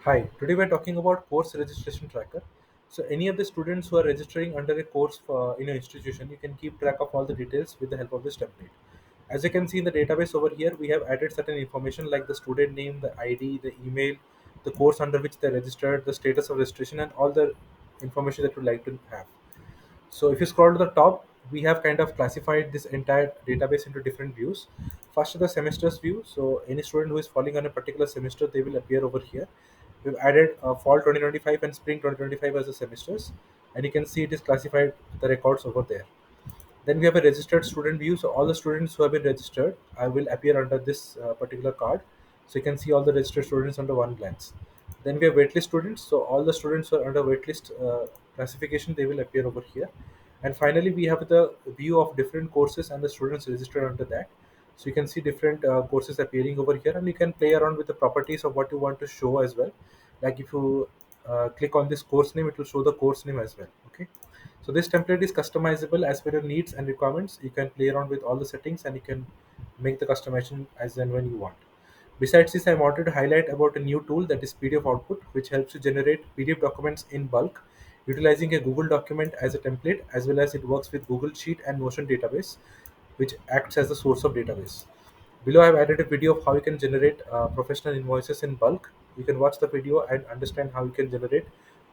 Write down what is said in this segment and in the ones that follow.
Hi, today we're talking about course registration tracker. So any of the students who are registering under a course in an institution, you can keep track of all the details with the help of this template. As you can see in the database over here, we have added certain information like the student name, the ID, the email, the course under which they registered, the status of registration, and all the information that we'd like to have. So if you scroll to the top, we have kind of classified this entire database into different views. First, the semesters view. So any student who is falling on a particular semester, they will appear over here. We've added fall 2025 and spring 2025 as the semesters, and you can see it is classified the records over there. Then we have a registered student view. So all the students who have been registered will appear under this particular card. So you can see all the registered students under one glance. Then we have waitlist students. So all the students who are under waitlist classification, they will appear over here. And finally, we have the view of different courses and the students registered under that. So you can see different courses appearing over here, and you can play around with the properties of what you want to show as well. Like if you click on this course name, it will show the course name as well. Okay. So this template is customizable as per your needs and requirements. You can play around with all the settings and you can make the customization as and when you want. Besides this, I wanted to highlight about a new tool that is PDF Output, which helps you generate PDF documents in bulk, utilizing a Google document as a template, as well as it works with Google Sheet and Notion database, which acts as the source of database. Below, I've added a video of how you can generate professional invoices in bulk. You can watch the video and understand how you can generate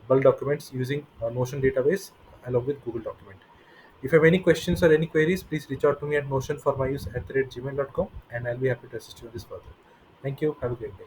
bulk documents using Notion database along with Google document. If you have any questions or any queries, please reach out to me at notionformyuse@gmail.com and I'll be happy to assist you in this further. Thank you. Have a great day.